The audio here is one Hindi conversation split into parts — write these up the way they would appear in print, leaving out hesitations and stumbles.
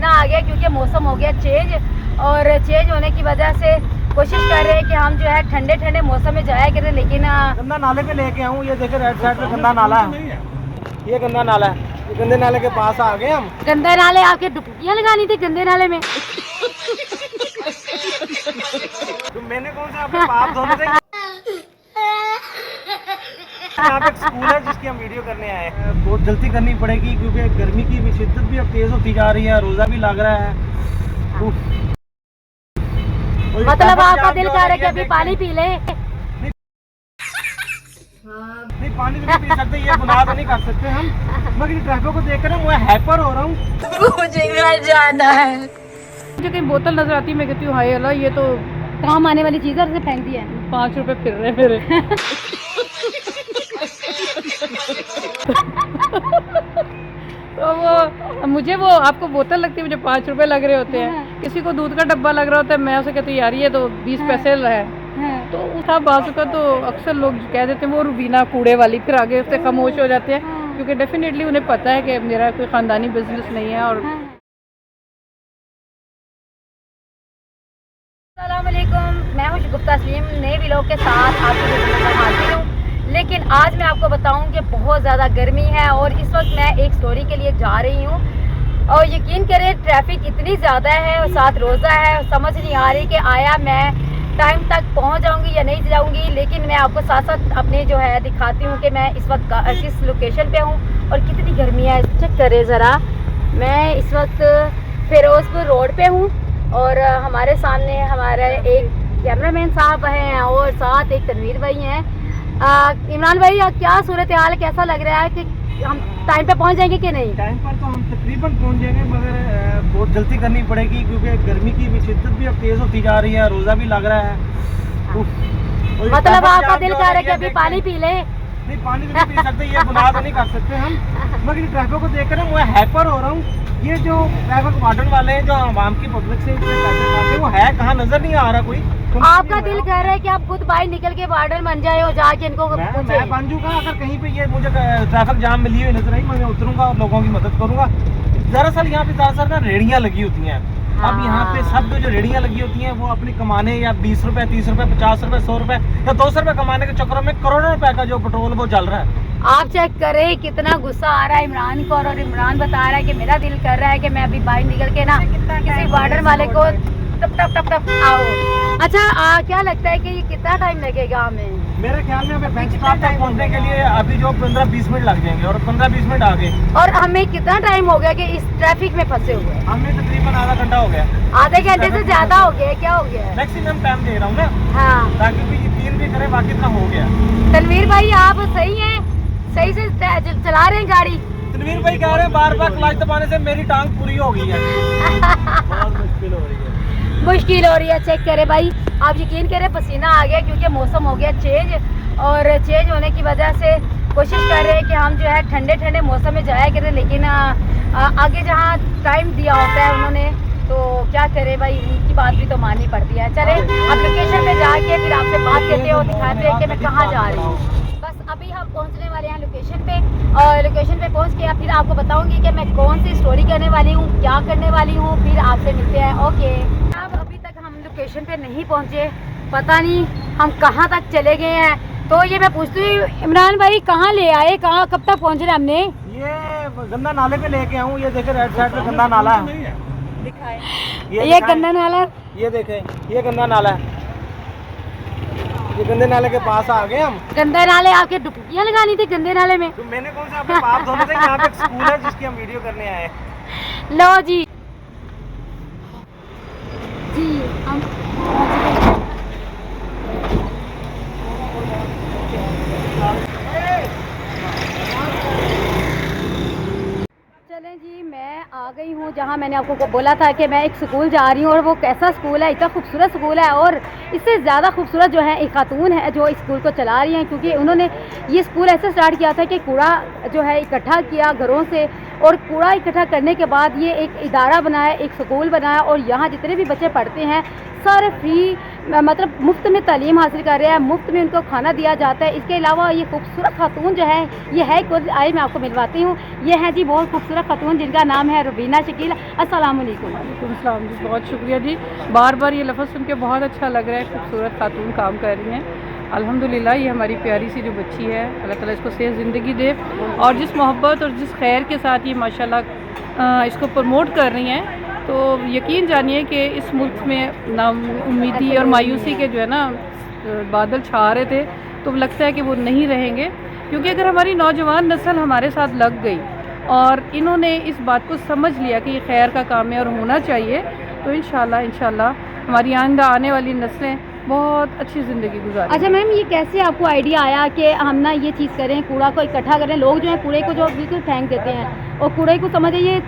पसीना आ गया क्योंकि मौसम हो गया चेंज, और चेंज होने की वजह से कोशिश कर रहे हैं कि हम जो है ठंडे ठंडे मौसम में जाया करें, लेकिन गंदा नाले पे लेके आऊँ। ये देखे राइट साइड पे गंदा नाला है, ये गंदा नाला है। ये गंदे नाले के पास आ गए हम। गंदे नाले आपके डुबकियां लगानी थी गंदे नाले में। तो मैंने कौन सा आपके पाप धोने थे। यहाँ पे एक स्कूल है जिसकी हम वीडियो करने आए हैं। बहुत जल्दी करनी पड़ेगी क्योंकि गर्मी की भी शिद्दत भी अब तेज होती जा रही है, रोजा भी लग रहा है। मतलब आपका दिल कर रहा है कि अभी पानी पी ले। नहीं, पानी तो नहीं पी सकते, ये गुनाह तो नहीं कर सकते हम, मगर ट्रैफिक को देख कर मैं हैपर हो रहा हूँ। मुझे घर जाना है। मुझे कहीं बोतल नजर आती है, मैं कहती हूँ हाय अल्लाह, ये तो काम आने वाली चीज़ है, फेंक दिया है। 5 रुपए फिर रहे मेरे। तो वो मुझे वो आपको बोतल लगती है, मुझे 5 रुपए लग रहे होते हैं। किसी को दूध का डब्बा लग रहा होता है, मैं उसे कहती हूँ यार ये तो 20 पैसे है। तो उसका बाजू का तो अक्सर लोग कह देते हैं वो रुबीना कूड़े वाली, फिर आगे उससे खामोश हो जाते हैं क्योंकि डेफिनेटली उन्हें पता है कि मेरा कोई ख़ानदानी बिजनेस नहीं है। और अस्सलाम वालेकुम, मैं हूँ गुप्ता सलीम, नए व्लॉग के साथ आपको हाजिर हूँ। लेकिन आज मैं आपको बताऊँ कि बहुत ज़्यादा गर्मी है और इस वक्त मैं एक स्टोरी के लिए जा रही हूँ, और यकीन करें ट्रैफिक इतनी ज़्यादा है और साथ रोज़ा है, समझ नहीं आ रही कि आया मैं टाइम तक पहुँच जाऊँगी या नहीं जाऊँगी। लेकिन मैं आपको साथ साथ अपने जो है दिखाती हूँ कि मैं इस वक्त किस लोकेशन पे हूँ और कितनी गर्मी है। चेक करें ज़रा, मैं इस वक्त फिरोजपुर रोड पे हूँ और हमारे सामने हमारे एक कैमरामैन साहब हैं और साथ एक तनवीर भाई हैं। इमरान भाई, क्या सूरत हाल है, कैसा लग रहा है कि हम टाइम पे पहुंच जाएंगे कि नहीं? टाइम पर तो हम तकरीबन पहुंच जाएंगे, मगर बहुत जल्दी करनी पड़ेगी क्योंकि गर्मी की भी शिद्दत भी अब तेज होती जा रही है, रोजा भी लग रहा है। मतलब आपका दिल कर रहा है कि अभी पानी पी ले। नहीं, पानी तो नहीं पी सकते, ये गुनाह तो नहीं कर सकते हम, मगर ट्रैफिक को देख कर मैं हैपर हो रहा हूँ। ये जो ट्रैफिक वार्डन वाले हैं जो आवाम की पब्लिक से इतने पैसे खाते हैं, वो है कहाँ, नजर नहीं आ रहा कोई। आपका दिल कह रहा है कि आप खुद बाहर निकल के वार्डन बन जाए और जाके इनको मैं बन जूंगा। अगर कहीं पे ये मुझे ट्रैफिक जाम मिली हुई नजर आई, मैं उतरूंगा और लोगों की मदद करूंगा। दरअसल यहाँ पे ज़्यादातर ना रेड़ियाँ लगी होती हैं। अब यहाँ पे सब जो रेड़ियाँ लगी होती हैं वो अपनी कमाने या 20 रुपए 30 रुपए 50 रुपए 100 रुपए या 200 रुपए कमाने के चक्करों में करोड़ों रुपए का जो पेट्रोल वो चल रहा है। आप चेक करें कितना गुस्सा आ रहा है इमरान को, और इमरान बता रहा है कि मेरा दिल कर रहा है कि मैं अभी बाहर निकल के ना किसी वार्डन वाले को टप टप टप टप आओ। अच्छा, क्या लगता है कि ये कितना टाइम लगेगा हमें? मेरे ख्याल में हमें बैंक स्टॉप तक पहुंचने के लिए अभी जो 15-20 मिनट लग जाएंगे, और 15-20 मिनट आगे। और हमें कितना टाइम हो गया कि इस ट्रैफिक में फंसे हुए? हमें तकरीबन आधा घंटा हो गया। आधे घंटे से ज्यादा हो गया? क्या हो गया? मैक्सिमम टाइम दे रहा हूँ ना, हाँ, ताकि भी यकीन भी करें बाकी इतना हो गया। तनवीर भाई आप सही हैं, सही से चला रहे हैं गाड़ी? तनवीर भाई कह रहे हैं बार बार क्लच दबाने से मेरी टांग पूरी हो गई है। बहुत मुश्किल हो रही है, मुश्किल हो रही है। चेक करें भाई, आप यकीन करें पसीना आ गया क्योंकि मौसम हो गया चेंज, और चेंज होने की वजह से कोशिश कर रहे हैं कि हम जो है ठंडे ठंडे मौसम में जाया करें, लेकिन आगे जहाँ टाइम दिया होता है उन्होंने, तो क्या करें भाई, उनकी बात भी तो माननी पड़ती है। चले अब लोकेशन पे जाके फिर आपसे बात करते हो, दिखाते हैं कि मैं कहाँ जा रही हूँ। बस अभी हम पहुँचने वाले हैं लोकेशन पे, और लोकेशन पे पहुँच के फिर आपको बताऊँगी कि मैं कौन सी स्टोरी करने वाली हूँ, क्या करने वाली हूँ, फिर आपसे मिलते हैं। ओके, अब अभी तक हम लोकेशन पे नहीं पहुँचे, पता नहीं हम कहाँ तक चले गए हैं। तो ये मैं पूछती हूँ इमरान भाई, कहाँ ले आए, कहाँ कब तक पहुँच रहे हमने? ये गंदा नाले पे लेके आऊँ। ये देखे राइट साइड पे गंदा नाला है, ये गंदा नाला, ये देखे ये गंदा नाला है। ये गंदे नाले के पास आ गए हम। गंदे नाले आपके डुबकियां लगानी थी गंदे नाले में? तो मैंने कौन सा आपके पाप धोने थे। यहाँ पे एक स्कूल है जिसकी हम वीडियो करने आए हैं। लो जी हम चलें जी, मैं आ गई हूँ जहाँ मैंने आपको बोला था कि मैं एक स्कूल जा रही हूँ, और वो कैसा स्कूल है, इतना खूबसूरत स्कूल है, और इससे ज़्यादा खूबसूरत जो है एक खातून है जो इस स्कूल को चला रही हैं, क्योंकि उन्होंने ये स्कूल ऐसे स्टार्ट किया था कि कूड़ा जो है इकट्ठा किया घरों से, और कूड़ा इकट्ठा करने के बाद ये एक इदारा बनाया, एक स्कूल बनाया, और यहाँ जितने भी बच्चे पढ़ते हैं सारे फ्री मतलब मुफ्त में तालीम हासिल कर रहे हैं, मुफ्त में उनको खाना दिया जाता है। इसके अलावा ये खूबसूरत खातून जो है ये है आई मैं आपको मिलवाती हूँ। ये है जी बहुत खूबसूरत खातून जिनका नाम है रुबीना शकील। अस्सलाम वालेकुम। वालेकुम सलाम जी, बहुत शुक्रिया जी। बार बार ये लफ्ज़ सुन के बहुत अच्छा लग रहा है। खूबसूरत खातून काम कर रही हैं, अल्हम्दुलिल्लाह। ये हमारी प्यारी सी जो बच्ची है, अल्लाह ताला इसको सेहत ज़िंदगी दे, और जिस मोहब्बत और जिस खैर के साथ ये माशाल्लाह इसको प्रमोट कर रही हैं, तो यकीन जानिए कि इस मुल्क में ना उम्मीदी और मायूसी के जो है ना बादल छा रहे थे, तो लगता है कि वो नहीं रहेंगे। क्योंकि अगर हमारी नौजवान नस्ल हमारे साथ लग गई और इन्होंने इस बात को समझ लिया कि ये खैर का काम है और होना चाहिए, तो इंशाल्लाह हमारी आने वाली नस्लें बहुत अच्छी ज़िंदगी गुजारें। अच्छा मैम, ये कैसे आपको आइडिया आया कि हम ना ये चीज़ करें, कूड़ा को इकट्ठा करें? लोग जो है कूड़े को जो बिल्कुल फेंक देते हैं और कूड़े को समझे ये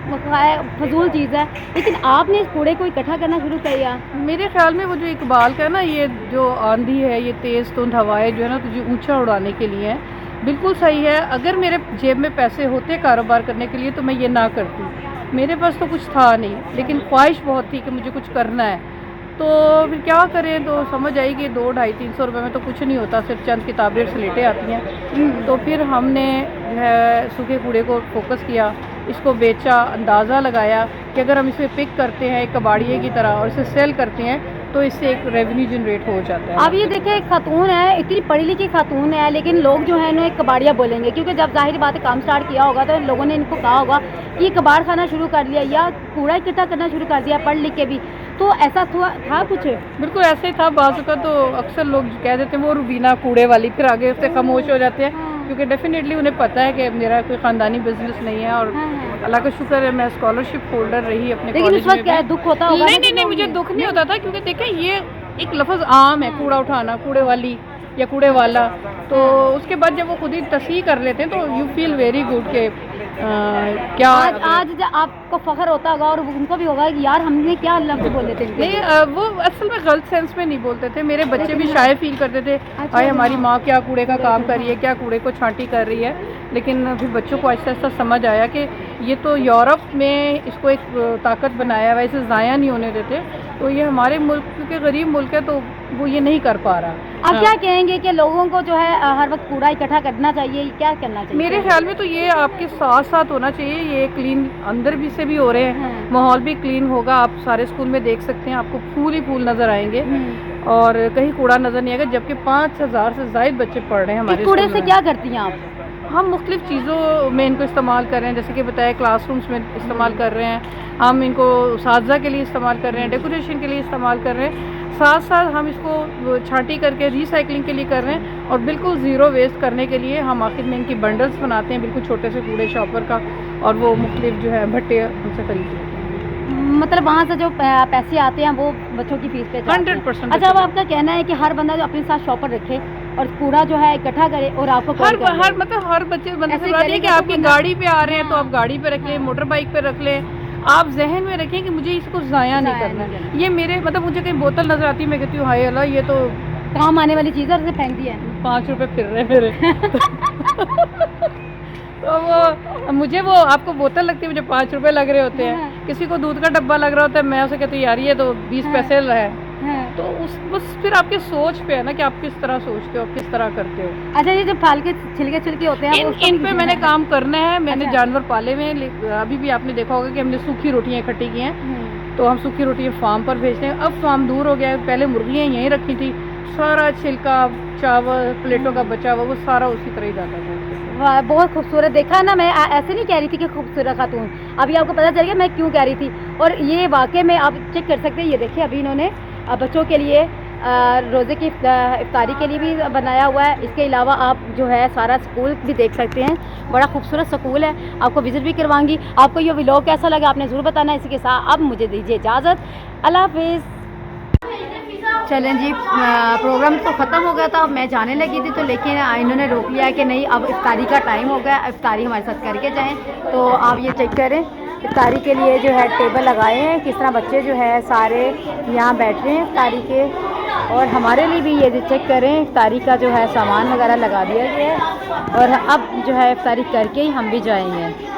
फजूल चीज़ है, लेकिन आपने इस कूड़े को इकट्ठा करना शुरू किया। मेरे ख्याल में वो जो इकबाल का है ना, ये जो आंधी है, ये तेज़ धुंध हवाएं जो है ना तुझे ऊंचा उड़ाने के लिए है, बिल्कुल सही है। अगर मेरे जेब में पैसे होते कारोबार करने के लिए तो मैं ये ना करती। मेरे पास तो कुछ था नहीं, लेकिन ख्वाहिश बहुत थी कि मुझे कुछ करना है, तो फिर क्या करें। तो समझ आई कि 200-250-300 रुपये में तो कुछ नहीं होता, सिर्फ चंद किताबें स्लेटें आती हैं। तो फिर हमने जो है सूखे कूड़े को फोकस किया, इसको बेचा, अंदाज़ा लगाया कि अगर हम इसे पिक करते हैं एक कबाड़िए की तरह और इसे सेल करते हैं तो इससे एक रेवेन्यू जनरेट हो जाता है। अब ये देखिए, एक खातून है, इतनी पढ़ी लिखी खातून है, लेकिन लोग जो है इन्हें कबाड़िया बोलेंगे, क्योंकि जब जाहिर बात है काम स्टार्ट किया होगा तो लोगों ने इनको कहा होगा कि ये कबाड़ खाना शुरू कर लिया या कूड़ा इकट्ठा करना शुरू कर दिया पढ़ लिख के भी। तो ऐसा था कुछ? बिल्कुल ऐसे ही था। बाज़ का तो अक्सर लोग कह देते हैं वो रुबीना कूड़े वाली, फिर आगे उससे खामोश हो जाते हैं, क्योंकि डेफिनेटली उन्हें पता है कि मेरा कोई ख़ानदानी बिजनेस नहीं है। और अल्लाह का शुक्र है मैं स्कॉलरशिप होल्डर रही अपने लेकिन उस वक्त क्या दुख होता होगा? नहीं, मुझे दुख नहीं होता था, क्योंकि देखें ये एक लफ्ज़ आम है, कूड़ा उठाना, कूड़े वाली या कूड़े वाला। तो उसके बाद जब वो खुद ही तस्हीह कर लेते हैं तो यू फील वेरी गुड के क्या आज आपको फख्र होता होगा और उनको भी होगा कि यार हमने क्या लफ्ज़ बोले थे। नहीं, वो असल में गलत सेंस में नहीं बोलते थे। मेरे बच्चे भी शायद फील करते थे भाई हमारी माँ क्या कूड़े का काम कर रही है, क्या कूड़े को छांटी कर रही है। लेकिन फिर बच्चों को आहिस्ता आहिस्ता समझ आया कि ये तो यूरोप में इसको एक ताकत बनाया हुआ है, इसे ज़ाया नहीं होने देते। तो ये हमारे मुल्क, क्योंकि गरीब मुल्क है, तो वो ये नहीं कर पा रहा। आप क्या कहेंगे कि लोगों को जो है हर वक्त कूड़ा इकट्ठा करना चाहिए, क्या करना चाहिए? मेरे ख्याल में तो ये आपके साथ साथ होना चाहिए। ये क्लीन अंदर भी से भी हो रहे हैं, माहौल भी क्लीन होगा। आप सारे स्कूल में देख सकते हैं, आपको फूल ही फूल नज़र आएंगे और कहीं कूड़ा नज़र नहीं आएगा, जबकि 5000 से ज़ायद बच्चे पढ़ रहे हैं हमारे कूड़े से। क्या करती हैं आप? हम मुख्तलिफ़ चीज़ों में इनको इस्तेमाल कर रहे हैं, जैसे कि बताया क्लासरूम्स में इस्तेमाल कर रहे हैं, हम इनको साजा के लिए इस्तेमाल कर रहे हैं, डेकोरेशन के लिए इस्तेमाल कर रहे हैं। साथ साथ हम इसको छांटी करके रीसाइकलिंग के लिए कर रहे हैं, और बिल्कुल ज़ीरो वेस्ट करने के लिए हम आखिर में इनकी बंडल्स बनाते हैं, बिल्कुल छोटे से कूड़े शॉपर का, और वो मुख्तलिफ जो है भट्टे हमसे खरीदते हैं। मतलब वहाँ से जो पैसे आते हैं वो बच्चों की फीस पे 100%। अच्छा, अब आपका कहना है कि हर बंदा जो अपने साथ शॉपर रखे और कूड़ा जो है इकट्ठा करे और आपको हर बच्चे बंदे से बात है कि आपकी गाड़ी पे आ रहे हैं तो आप गाड़ी पे रख लें, मोटर बाइक पे रख लें। आप जहन में रखें कि मुझे इसको ज़ाया नहीं करना है। ये मेरे मुझे कहीं बोतल नजर आती है, मैं कहती हूँ हाय अल्लाह, ये तो काम आने वाली चीज़ है, उसे फेंक दिया है। 5 रुपए फिर रहे मेरे। तो वो मुझे वो आपको बोतल लगती है, मुझे 5 रुपए लग रहे होते हैं। किसी को दूध का डब्बा लग रहा होता है, मैं उसे कहती हूँ यार ये तो 20 पैसे है। तो उस बस फिर आपके सोच पे है ना कि आप किस तरह सोचते हो, किस तरह करते हो। अच्छा, ये जो फल के छिलके होते हैं इन पे मैंने काम करना है। मैंने जानवर पाले हुए हैं। अभी भी आपने देखा होगा कि हमने सूखी रोटियां इकट्ठी की हैं, तो हम सूखी रोटियां फार्म पर भेजते हैं। अब फार्म दूर हो गया है, पहले मुर्गियाँ यहीं रखी थी, सारा छिलका, चावल, प्लेटों का बचा हुआ वो सारा उसी तरह ही जाता था। वाह, बहुत खूबसूरत। देखा ना, मैं ऐसे नहीं कह रही थी कि खूबसूरत खातून, अभी आपको पता चल गया मैं क्यों कह रही थी। और ये वाकई में आप चेक कर सकते हैं, ये देखिए अभी इन्होंने बच्चों के लिए रोज़े की इफ्तारी के लिए भी बनाया हुआ है। इसके अलावा आप जो है सारा स्कूल भी देख सकते हैं, बड़ा खूबसूरत स्कूल है, आपको विज़िट भी करवाऊंगी। आपको ये व्लॉग कैसा लगा आपने ज़रूर बताना। इसी के साथ अब मुझे दीजिए इजाज़त, अल्लाह हाफिज़। चलें जी, प्रोग्राम तो ख़त्म हो गया था, अब मैं जाने लगी थी, तो लेकिन इन्होंने रोक लिया कि नहीं अब इफ्तारी का टाइम हो गया, इफ्तारी हमारे साथ करके जाएं। तो आप ये चेक करें, इफ्तारी के लिए जो है टेबल लगाए हैं, किस तरह बच्चे जो है सारे यहाँ बैठ रहे हैं इफ्तारी के, और हमारे लिए भी ये चेक करें इफ्तारी का जो है सामान वगैरह लगा दिया गया है, और अब जो है इफ्तारी करके ही हम भी जाएंगे।